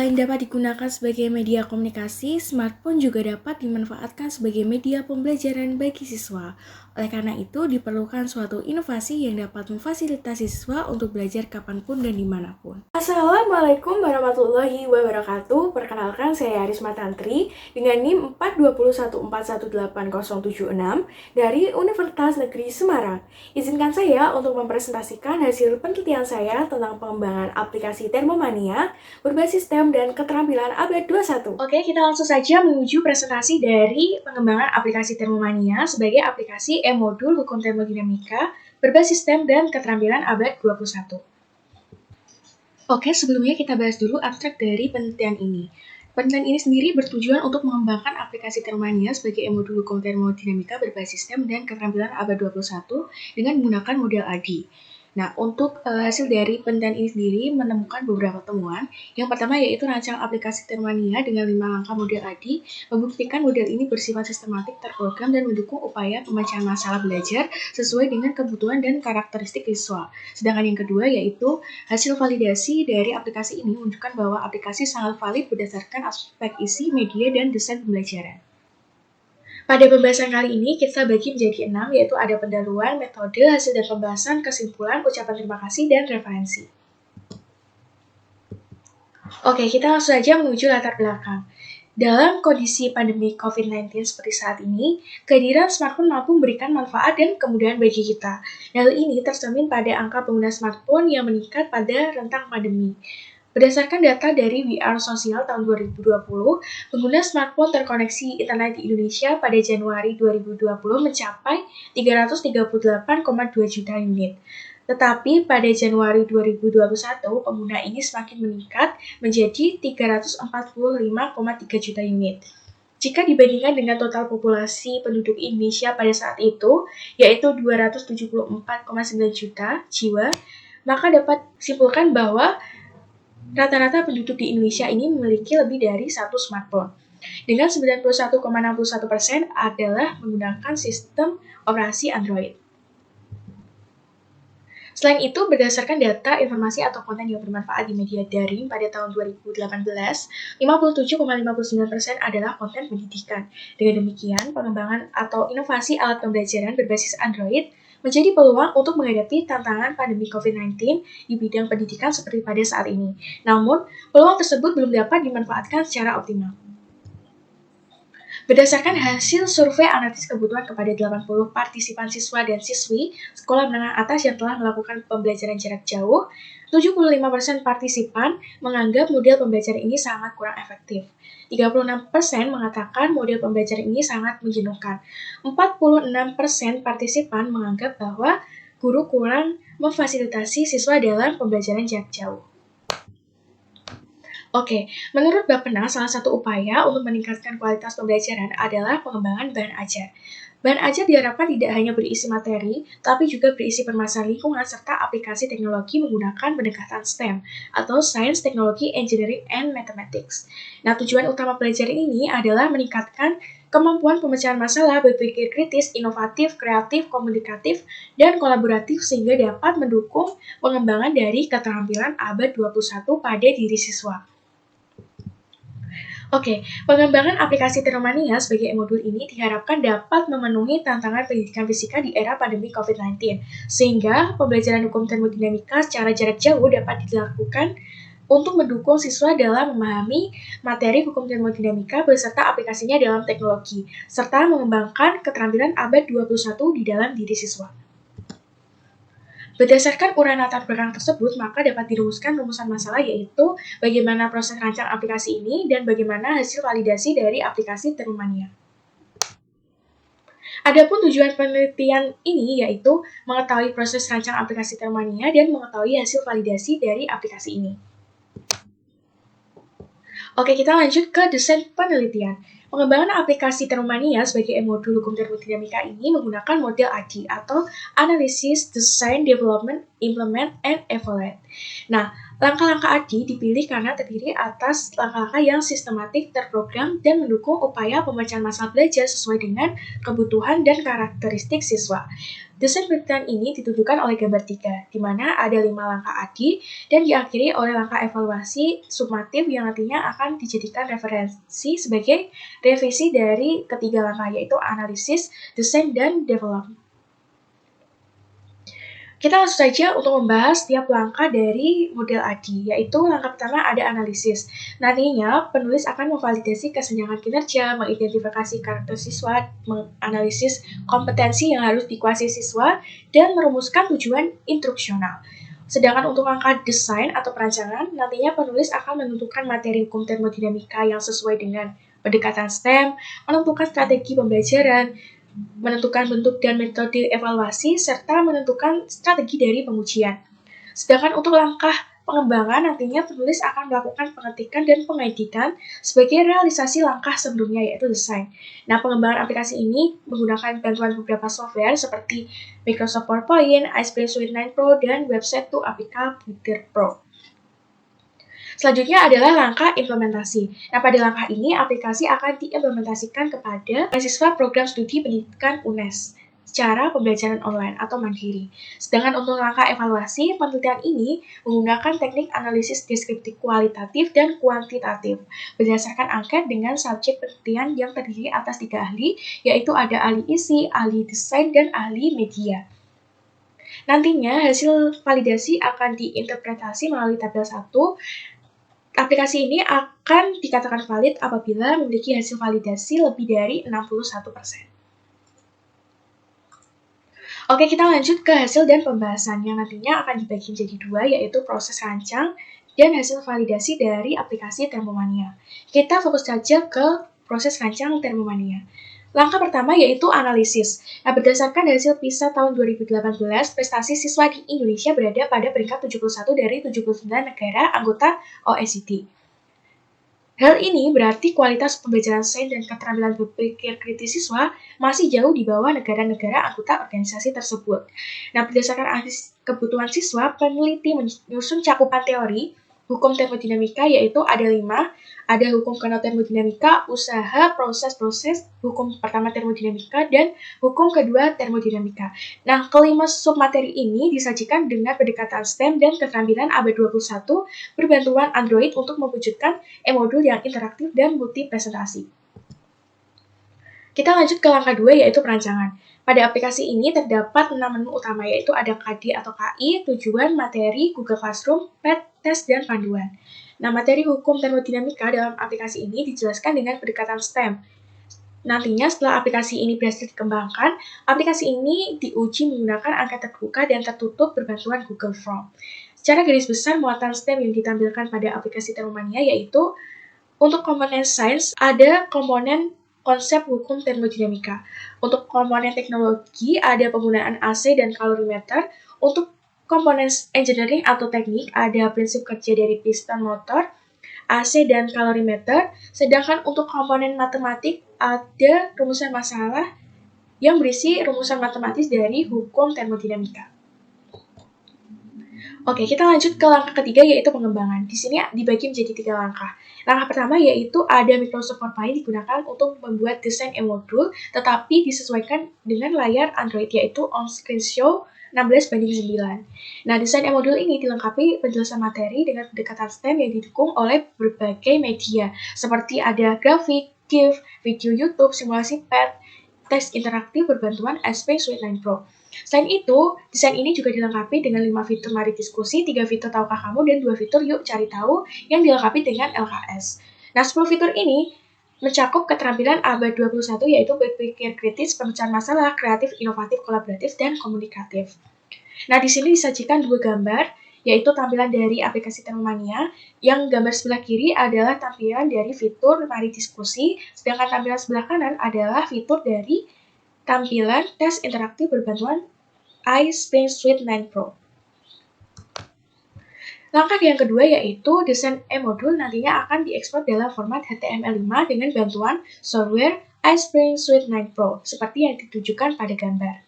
Selain dapat digunakan sebagai media komunikasi, smartphone juga dapat dimanfaatkan sebagai media pembelajaran bagi siswa. Oleh karena itu, diperlukan suatu inovasi yang dapat memfasilitasi siswa untuk belajar kapanpun dan dimanapun. Assalamualaikum warahmatullahi wabarakatuh. Perkenalkan, saya Arisma Tantri dengan NIM 42141180076 dari Universitas Negeri Semarang. Izinkan saya untuk mempresentasikan hasil penelitian saya tentang pengembangan aplikasi Thermomania berbasis STEM dan keterampilan abad 21. Oke, kita langsung saja menuju presentasi dari pengembangan aplikasi Thermomania sebagai aplikasi e-modul hukum termodinamika berbasis STEM dan keterampilan abad 21. Oke, sebelumnya kita bahas dulu abstrak dari penelitian ini. Penelitian ini sendiri bertujuan untuk mengembangkan aplikasi Thermomania sebagai e-modul hukum termodinamika berbasis STEM dan keterampilan abad 21 dengan menggunakan model ADI. Nah, untuk hasil dari penelitian ini sendiri menemukan beberapa temuan. Yang pertama yaitu rancang aplikasi Thermomania dengan 5 langkah model ADI membuktikan model ini bersifat sistematik, terprogram, dan mendukung upaya pemecahan masalah belajar sesuai dengan kebutuhan dan karakteristik siswa. Sedangkan yang kedua yaitu hasil validasi dari aplikasi ini menunjukkan bahwa aplikasi sangat valid berdasarkan aspek isi, media, dan desain pembelajaran. Pada pembahasan kali ini, kita bagi menjadi 6, yaitu ada pendahuluan, metode, hasil dan pembahasan, kesimpulan, ucapan terima kasih, dan referensi. Oke, kita langsung saja menuju latar belakang. Dalam kondisi pandemi COVID-19 seperti saat ini, kehadiran smartphone mampu memberikan manfaat dan kemudahan bagi kita. Hal ini tercermin pada angka pengguna smartphone yang meningkat pada rentang pandemi. Berdasarkan data dari We Are Social tahun 2020, pengguna smartphone terkoneksi internet di Indonesia pada Januari 2020 mencapai 338,2 juta unit. Tetapi pada Januari 2021, pengguna ini semakin meningkat menjadi 345,3 juta unit. Jika dibandingkan dengan total populasi penduduk Indonesia pada saat itu, yaitu 274,9 juta jiwa, maka dapat disimpulkan bahwa rata-rata penduduk di Indonesia ini memiliki lebih dari satu smartphone. Dengan 91,61% adalah menggunakan sistem operasi Android. Selain itu, berdasarkan data informasi atau konten yang bermanfaat di media daring pada tahun 2018, 57,59% adalah konten pendidikan. Dengan demikian, pengembangan atau inovasi alat pembelajaran berbasis Android menjadi peluang untuk menghadapi tantangan pandemi COVID-19 di bidang pendidikan seperti pada saat ini. Namun, peluang tersebut belum dapat dimanfaatkan secara optimal. Berdasarkan hasil survei analisis kebutuhan kepada 80 partisipan siswa dan siswi sekolah menengah atas yang telah melakukan pembelajaran jarak jauh, 75% partisipan menganggap model pembelajaran ini sangat kurang efektif. 36% mengatakan model pembelajaran ini sangat menjenuhkan. 46% partisipan menganggap bahwa guru kurang memfasilitasi siswa dalam pembelajaran jarak jauh. Oke, menurut Bappenas, salah satu upaya untuk meningkatkan kualitas pembelajaran adalah pengembangan bahan ajar. Bahan ajar diharapkan tidak hanya berisi materi, tapi juga berisi permasalahan lingkungan serta aplikasi teknologi menggunakan pendekatan STEM atau Science, Technology, Engineering, and Mathematics. Nah, tujuan utama pelajaran ini adalah meningkatkan kemampuan pemecahan masalah, berpikir kritis, inovatif, kreatif, komunikatif, dan kolaboratif sehingga dapat mendukung pengembangan dari keterampilan abad 21 pada diri siswa. Oke, pengembangan aplikasi Thermomania sebagai modul ini diharapkan dapat memenuhi tantangan pendidikan fisika di era pandemi COVID-19, sehingga pembelajaran hukum termodinamika secara jarak jauh dapat dilakukan untuk mendukung siswa dalam memahami materi hukum termodinamika beserta aplikasinya dalam teknologi, serta mengembangkan keterampilan abad 21 di dalam diri siswa. Berdasarkan uraian latar belakang tersebut, maka dapat dirumuskan rumusan masalah yaitu bagaimana proses rancang aplikasi ini dan bagaimana hasil validasi dari aplikasi Thermomania. Adapun tujuan penelitian ini yaitu mengetahui proses rancang aplikasi Thermomania dan mengetahui hasil validasi dari aplikasi ini. Oke, kita lanjut ke desain penelitian. Pengembangan aplikasi Thermomania sebagai modul hukum termodinamika ini menggunakan model ADI atau Analysis, Design, Development, Implement, and Evaluate. Nah, Langkah-langkah ADI dipilih karena terdiri atas langkah-langkah yang sistematik, terprogram, dan mendukung upaya pemecahan masalah belajar sesuai dengan kebutuhan dan karakteristik siswa. Desain penelitian ini ditujukan oleh gambar 3, di mana ada 5 langkah ADI dan diakhiri oleh langkah evaluasi sumatif yang nantinya akan dijadikan referensi sebagai revisi dari ketiga langkah, yaitu analisis, desain, dan development. Kita langsung saja untuk membahas setiap langkah dari model ADI, yaitu langkah pertama ada analisis. Nantinya, penulis akan memvalidasi kesenjangan kinerja, mengidentifikasi karakter siswa, menganalisis kompetensi yang harus dikuasai siswa, dan merumuskan tujuan instruksional. Sedangkan untuk langkah desain atau perancangan, nantinya penulis akan menentukan materi hukum termodinamika yang sesuai dengan pendekatan STEM, menentukan strategi pembelajaran, menentukan bentuk dan metode evaluasi, serta menentukan strategi dari pengujian. Sedangkan untuk langkah pengembangan, nantinya penulis akan melakukan pengetikan dan pengeditan sebagai realisasi langkah sebelumnya, yaitu desain. Nah, pengembangan aplikasi ini menggunakan bantuan beberapa software seperti Microsoft PowerPoint, iSpace Suite 9 Pro, dan Website to APK Builder Pro. Selanjutnya adalah langkah implementasi. Nah, pada langkah ini, aplikasi akan diimplementasikan kepada mahasiswa program studi pendidikan UNES secara pembelajaran online atau mandiri. Sedangkan untuk langkah evaluasi, penelitian ini menggunakan teknik analisis deskriptif kualitatif dan kuantitatif berdasarkan angket dengan subjek penelitian yang terdiri atas 3 ahli, yaitu ada ahli isi, ahli desain, dan ahli media. Nantinya, hasil validasi akan diinterpretasi melalui tabel 1. Aplikasi ini akan dikatakan valid apabila memiliki hasil validasi lebih dari 61%. Oke, kita lanjut ke hasil dan pembahasan yang nantinya akan dibagi menjadi 2, yaitu proses rancang dan hasil validasi dari aplikasi Thermomania. Kita fokus saja ke proses rancang Thermomania. Langkah pertama yaitu analisis. Nah, berdasarkan hasil PISA tahun 2018, prestasi siswa di Indonesia berada pada peringkat 71 dari 79 negara anggota OECD. Hal ini berarti kualitas pembelajaran sains dan keterampilan berpikir kritis siswa masih jauh di bawah negara-negara anggota organisasi tersebut. Nah, berdasarkan analisis kebutuhan siswa, peneliti menyusun cakupan teori hukum termodinamika, yaitu ada 5. Ada hukum kernel termodinamika, usaha, proses-proses, hukum pertama termodinamika, dan hukum kedua termodinamika. Nah, kelima submateri ini disajikan dengan pendekatan STEM dan keterampilan abad 21 berbantuan Android untuk mewujudkan e-modul yang interaktif dan multi presentasi. Kita lanjut ke langkah 2, yaitu perancangan. Pada aplikasi ini terdapat 6 menu utama, yaitu ada KD atau KI, tujuan, materi, Google Classroom, PET, tes, dan panduan. Nah, materi hukum termodinamika dalam aplikasi ini dijelaskan dengan pendekatan STEM. Nantinya setelah aplikasi ini berhasil dikembangkan, aplikasi ini diuji menggunakan angka terbuka dan tertutup berbantuan Google Form. Secara garis besar, muatan STEM yang ditampilkan pada aplikasi Thermomania yaitu untuk komponen sains ada komponen konsep hukum termodinamika. Untuk komponen teknologi ada penggunaan AC dan kalorimeter. Untuk komponen engineering atau teknik ada prinsip kerja dari piston motor, AC dan kalorimeter. Sedangkan untuk komponen matematik ada rumusan masalah yang berisi rumusan matematis dari hukum termodinamika. Oke, kita lanjut ke langkah ketiga yaitu pengembangan. Di sini dibagi menjadi 3 langkah. Langkah pertama yaitu ada Microsoft PowerPoint digunakan untuk membuat desain e-modul, tetapi disesuaikan dengan layar Android yaitu on-screen show 16:9. Nah, desain e-modul ini dilengkapi penjelasan materi dengan pendekatan STEM yang didukung oleh berbagai media, seperti ada grafik, GIF, video YouTube, simulasi PET, teks interaktif berbantuan iSpace Suite 9 Pro. Selain itu, desain ini juga dilengkapi dengan 5 fitur Mari Diskusi, 3 fitur Tahukah Kamu, dan 2 fitur Yuk Cari Tahu yang dilengkapi dengan LKS. Nah, 10 fitur ini mencakup keterampilan abad 21 yaitu berpikir kritis, pemecahan masalah, kreatif, inovatif, kolaboratif, dan komunikatif. Nah, di sini disajikan 2 gambar, yaitu tampilan dari aplikasi Thermomania. Yang gambar sebelah kiri adalah tampilan dari fitur Mari Diskusi, sedangkan tampilan sebelah kanan adalah fitur dari tampilan tes interaktif berbantuan iSpace Suite 9 Pro. Langkah yang kedua yaitu desain e-modul nantinya akan diekspor dalam format HTML5 dengan bantuan software iSpace Suite 9 Pro, seperti yang ditujukan pada gambar.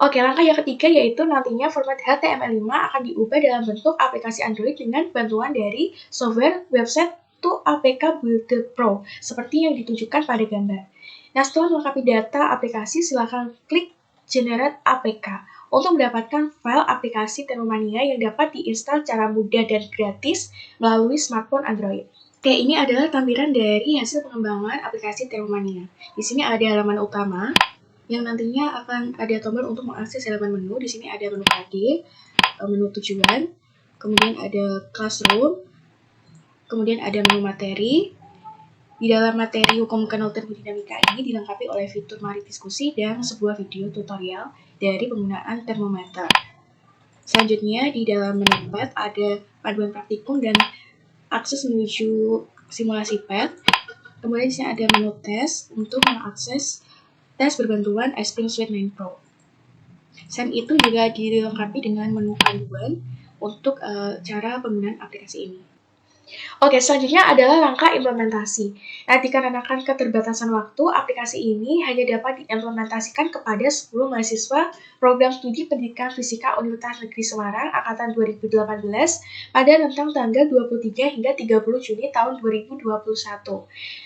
Oke, langkah yang ketiga yaitu nantinya format HTML5 akan diubah dalam bentuk aplikasi Android dengan bantuan dari software website to APK Builder Pro, seperti yang ditunjukkan pada gambar. Nah, setelah melengkapi data aplikasi, silakan klik Generate APK untuk mendapatkan file aplikasi Thermomania yang dapat diinstal secara mudah dan gratis melalui smartphone Android. Oke, ini adalah tampilan dari hasil pengembangan aplikasi Thermomania. Di sini ada halaman utama yang nantinya akan ada tombol untuk mengakses halaman menu. Di sini ada menu pagi, menu tujuan, kemudian ada classroom, kemudian ada menu materi. Di dalam materi hukum kanal termodinamika ini dilengkapi oleh fitur mari diskusi dan sebuah video tutorial dari penggunaan termometer. Selanjutnya di dalam menu pad ada panduan praktikum dan akses menuju simulasi pad. Kemudian di sini ada menu tes untuk mengakses tes berbantuan Spring Suite 9 Pro. Selain itu juga dilengkapi dengan menu panduan untuk cara penggunaan aplikasi ini. Oke, selanjutnya adalah langkah implementasi. Nah, dikarenakan keterbatasan waktu, aplikasi ini hanya dapat diimplementasikan kepada 10 mahasiswa program studi pendidikan fisika Universitas Negeri Semarang angkatan 2018 pada rentang tanggal 23 hingga 30 Juni tahun 2021.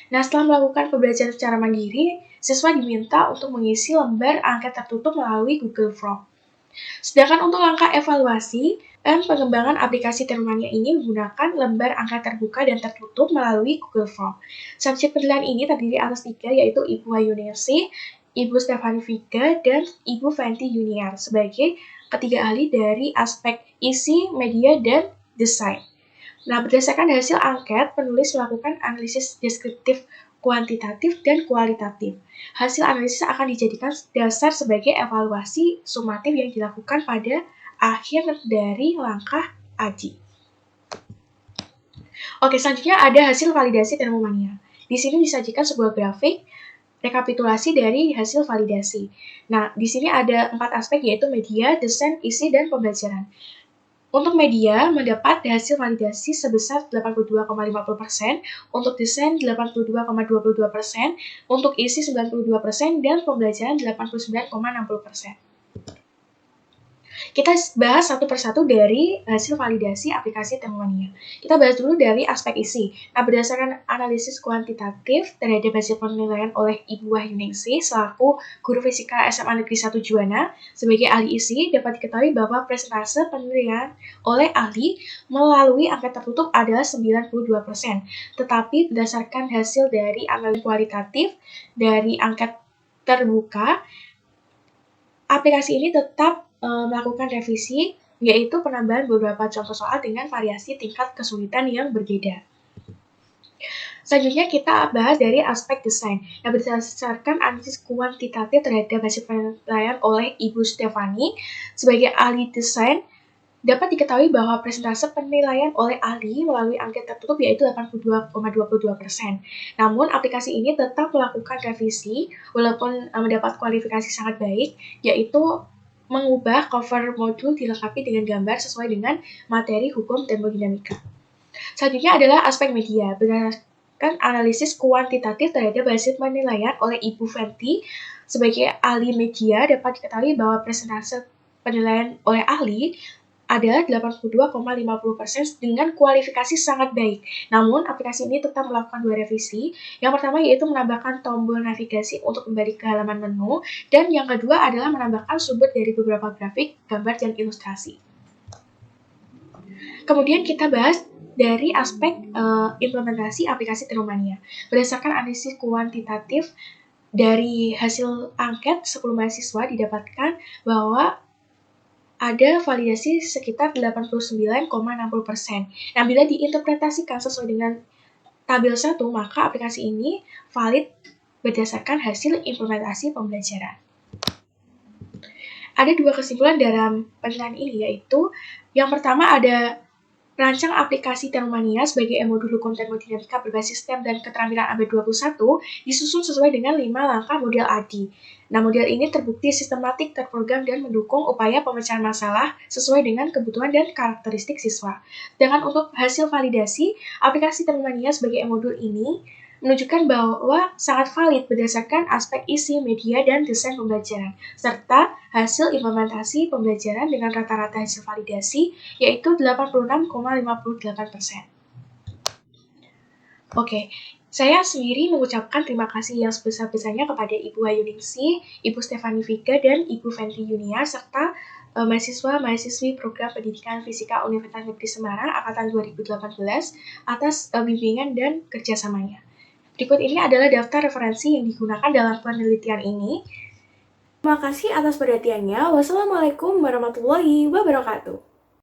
Nah, setelah melakukan pembelajaran secara mandiri, siswa diminta untuk mengisi lembar angket tertutup melalui Google Form. Sedangkan untuk langkah evaluasi, pengembangan aplikasi Thermomania ini menggunakan lembar angka terbuka dan tertutup melalui Google Form. Subjek penilaian ini terdiri atas 3, yaitu Ibu Hayuningsi, Ibu Stefani Viga, dan Ibu Fenty Yuniar sebagai ketiga ahli dari aspek isi, media, dan desain. Nah, berdasarkan hasil angket, penulis melakukan analisis deskriptif kuantitatif dan kualitatif. Hasil analisis akan dijadikan dasar sebagai evaluasi sumatif yang dilakukan pada akhir dari langkah AJI. Oke, selanjutnya ada hasil validasi Thermomania. Di sini disajikan sebuah grafik rekapitulasi dari hasil validasi. Nah, di sini ada 4 aspek yaitu media, desain, isi, dan pembelajaran. Untuk media, mendapat hasil validasi sebesar 82,50%, untuk desain 82,22%, untuk isi 92%, dan pembelajaran 89,60%. Kita bahas satu persatu dari hasil validasi aplikasi Thermomania. Kita bahas dulu dari aspek isi. Nah, berdasarkan analisis kuantitatif terhadap hasil penilaian oleh Ibu Wahyuningsi selaku guru fisika SMA Negeri 1 Juwana sebagai ahli isi, dapat diketahui bahwa persentase penilaian oleh ahli melalui angka tertutup adalah 92%. Tetapi berdasarkan hasil dari analisis kualitatif dari angka terbuka, aplikasi ini tetap melakukan revisi, yaitu penambahan beberapa contoh soal dengan variasi tingkat kesulitan yang berbeda. Selanjutnya kita bahas dari aspek desain. Nah, berdasarkan analisis kuantitatif terhadap hasil penilaian oleh Ibu Stefani sebagai ahli desain, dapat diketahui bahwa persentase penilaian oleh ahli melalui angka tertutup yaitu 82,22%. Namun, aplikasi ini tetap melakukan revisi walaupun mendapat kualifikasi sangat baik, yaitu mengubah cover modul dilengkapi dengan gambar sesuai dengan materi hukum termodinamika. Selanjutnya adalah aspek media. Berdasarkan analisis kuantitatif terhadap hasil penilaian oleh Ibu Fenty sebagai ahli media, dapat diketahui bahwa persentase penilaian oleh ahli adalah 82,50% dengan kualifikasi sangat baik. Namun, aplikasi ini tetap melakukan 2 revisi. Yang pertama yaitu menambahkan tombol navigasi untuk kembali ke halaman menu, dan yang kedua adalah menambahkan sumber dari beberapa grafik, gambar, dan ilustrasi. Kemudian kita bahas dari aspek implementasi aplikasi Thermomania. Berdasarkan analisis kuantitatif dari hasil angket 10 mahasiswa didapatkan bahwa ada validasi sekitar 89,60%. Nah, bila diinterpretasikan sesuai dengan tabel 1, maka aplikasi ini valid berdasarkan hasil implementasi pembelajaran. Ada 2 kesimpulan dalam penilaian ini, yaitu yang pertama ada rancang aplikasi Thermomania sebagai modul hukum termodinamika berbasis STEM dan keterampilan abad 21 disusun sesuai dengan 5 langkah model ADI. Nah, model ini terbukti sistematik, terprogram, dan mendukung upaya pemecahan masalah sesuai dengan kebutuhan dan karakteristik siswa. Dengan untuk hasil validasi, aplikasi Thermomania sebagai modul ini menunjukkan bahwa sangat valid berdasarkan aspek isi, media, dan desain pembelajaran, serta hasil implementasi pembelajaran dengan rata-rata hasil validasi, yaitu 86,58%. Oke, saya sendiri mengucapkan terima kasih yang sebesar-besarnya kepada Ibu Hayuningsih, Ibu Stefani Vika, dan Ibu Fenty Yunia, serta mahasiswa-mahasiswi Program Pendidikan Fisika Universitas Negeri Semarang Angkatan 2018 atas bimbingan dan kerjasamanya. Berikut ini adalah daftar referensi yang digunakan dalam penelitian ini. Terima kasih atas perhatiannya. Wassalamualaikum warahmatullahi wabarakatuh.